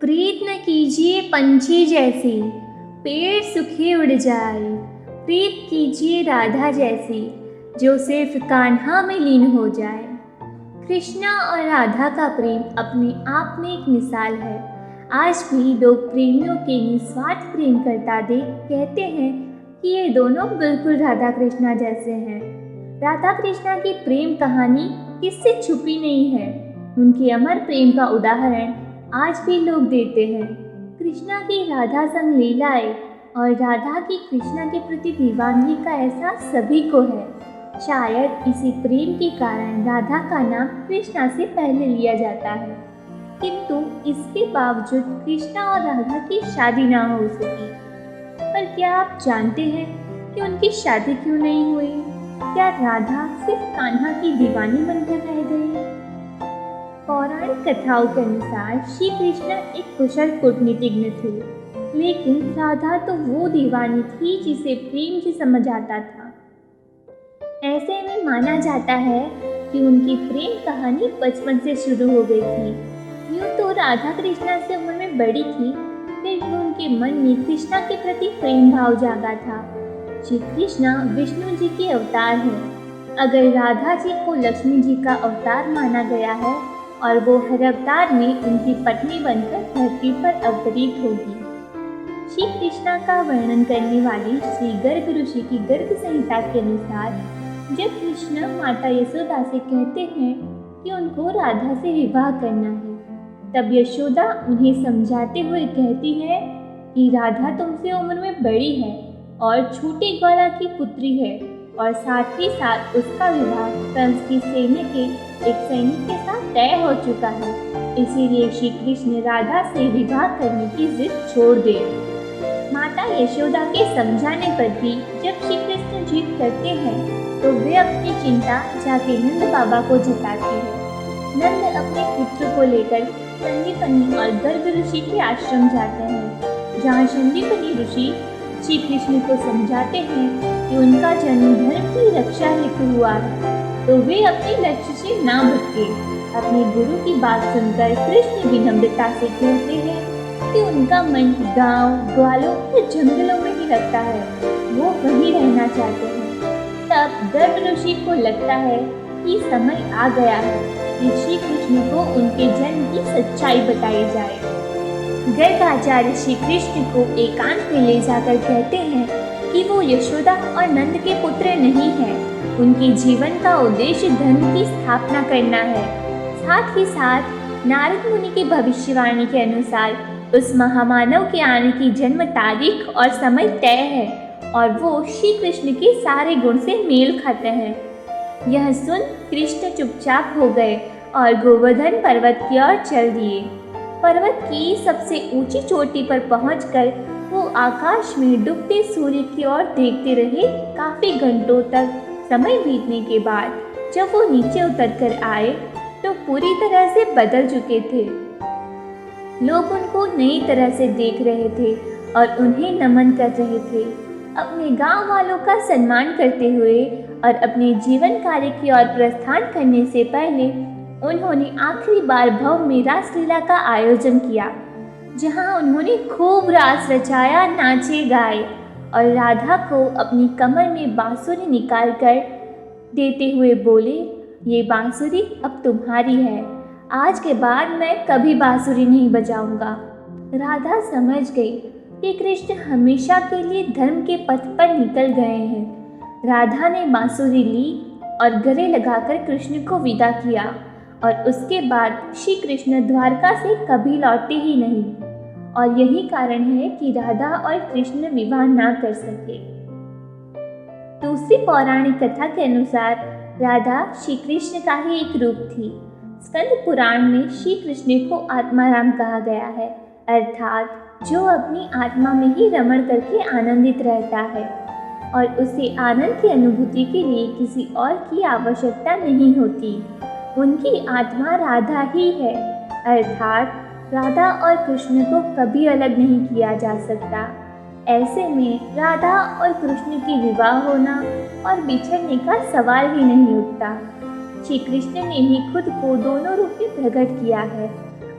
प्रीत न कीजिए पंछी जैसी, पेड़ सूखे उड़ जाए। प्रीत कीजिए राधा जैसी, जो सिर्फ कान्हा में लीन हो जाए। कृष्णा और राधा का प्रेम अपने आप में एक मिसाल है। आज भी लोग प्रेमियों के निस्वार्थ प्रेम करता देख कहते हैं कि ये दोनों बिल्कुल राधा कृष्णा जैसे हैं। राधा कृष्णा की प्रेम कहानी किससे छुपी नहीं है। उनके अमर प्रेम का उदाहरण आज भी लोग देते हैं। कृष्णा की राधा संग लीलाएं और राधा की कृष्णा के प्रति दीवानगी का एहसास सभी को है। शायद इसी प्रेम के कारण राधा का नाम कृष्णा से पहले लिया जाता है, किंतु इसके बावजूद कृष्णा और राधा की शादी ना हो सकी। पर क्या आप जानते हैं कि उनकी शादी क्यों नहीं हुई? क्या राधा सिर्फ कान्हा की दीवानी बनकर रह गई? पौराणिक कथाओं के अनुसार श्री कृष्ण एक कुशल कूटनीतिज्ञ थे, लेकिन राधा तो वो दीवानी थी जिसे प्रेम से समझ आता था। ऐसे में माना जाता है कि उनकी प्रेम कहानी बचपन से शुरू हो गई थी। यूँ तो राधा कृष्णा से उम्र में बड़ी थी, फिर भी उनके मन में कृष्णा के प्रति प्रेम भाव जागा था। श्री कृष्णा विष्णु जी के अवतार हैं। अगर राधा जी को लक्ष्मी जी का अवतार माना गया है और वो हर अवतार में उनकी पत्नी बनकर धरती पर अवतरित होगी। श्री कृष्णा का वर्णन करने वाली श्री गर्ग ऋषि की गर्ग संहिता के अनुसार जब कृष्ण माता यशोदा से कहते हैं कि उनको राधा से विवाह करना है, तब यशोदा उन्हें समझाते हुए कहती है कि राधा तुमसे उम्र में बड़ी है और छोटे ग्वाला की पुत्री है और साथ ही साथ उसका विवाह कंस की सेना के एक सैनिक के साथ तय हो चुका है। इसीलिए श्री कृष्ण राधा से विवाह करने की जिद छोड़ दे। माता यशोदा के समझाने पर भी जब श्री कृष्ण जिद करते हैं तो वे अपनी चिंता जाके नंद बाबा को जताती है। नंद अपने पुत्र को लेकर संदीपनी और गर्ग ऋषि के आश्रम जाते हैं, जहाँ संदीपनी ऋषि श्री कृष्ण को समझाते हैं कि उनका जन्म धर्म की रक्षा हेतु हुआ है, तो वे अपने लक्ष्य से ना भटके। अपने गुरु की बात सुनकर कृष्ण विनम्रता से कहते हैं कि उनका मन गांव, ग्वालों और जंगलों में ही लगता है, वो वहीं रहना चाहते हैं। तब गर्ग ऋषि को लगता है कि समय आ गया है कि श्री कृष्ण को उनके जन्म की सच्चाई बताई जाए। गर्ग आचार्य श्री कृष्ण को एकांत में ले जाकर कहते हैं कि वो यशोदा और नंद के पुत्र नहीं हैं। उनके जीवन का उद्देश्य धर्म की स्थापना करना है। साथ ही साथ नारद मुनि की भविष्यवाणी के अनुसार उस महामानव के आने की जन्म तारीख और समय तय है और वो श्री कृष्ण के सारे गुण से मेल खाते हैं। यह सुन कृष्ण चुपचाप हो गए और गोवर्धन पर्वत की ओर चल दिए। पर्वत की सबसे ऊंची चोटी पर पहुंचकर वो आकाश में डूबते सूर्य की ओर देखते रहे काफी घंटों तक। समय बीतने के बाद जब वो नीचे उतर कर आए तो पूरी तरह से बदल चुके थे। लोग उनको नई तरह से देख रहे थे और उन्हें नमन कर रहे थे। अपने गांव वालों का सम्मान करते हुए और अपने जीवन कार्य की ओर प्रस्थान करने से पहले उन्होंने आखिरी बार भव में रासलीला का आयोजन किया, जहां उन्होंने खूब रास रचाया, नाचे गाए और राधा को अपनी कमर में बांसुरी निकाल कर देते हुए बोले, ये बांसुरी अब तुम्हारी है, आज के बाद मैं कभी बांसुरी नहीं बजाऊंगा। राधा समझ गई कि कृष्ण हमेशा के लिए धर्म के पथ पर निकल गए हैं। राधा ने बांसुरी ली और गले लगाकर कृष्ण को विदा किया और उसके बाद श्री कृष्ण द्वारका से कभी लौटे ही नहीं और यही कारण है कि राधा और कृष्ण विवाह ना कर सके। दूसरी पौराणिक कथा के अनुसार राधा श्री कृष्ण का ही एक रूप थी। स्कंद पुराण में श्री कृष्ण को आत्माराम कहा गया है, अर्थात जो अपनी आत्मा में ही रमण करके आनंदित रहता है और उसे आनंद की अनुभूति के लिए किसी और की आवश्यकता नहीं होती। उनकी आत्मा राधा ही है, अर्थात राधा और कृष्ण को कभी अलग नहीं किया जा सकता। ऐसे में राधा और कृष्ण की विवाह होना और बिछड़ने का सवाल ही नहीं उठता। श्री कृष्ण ने ही खुद को दोनों रूप में प्रकट किया है।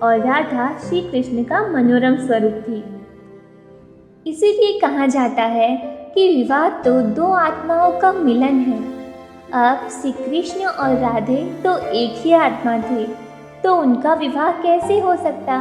और राधा श्री कृष्ण का मनोरम स्वरूप थी। इसीलिए कहा जाता है कि विवाह तो दो आत्माओं का मिलन है। अब श्री कृष्ण और राधे तो एक ही आत्मा थे, तो उनका विवाह कैसे हो सकता।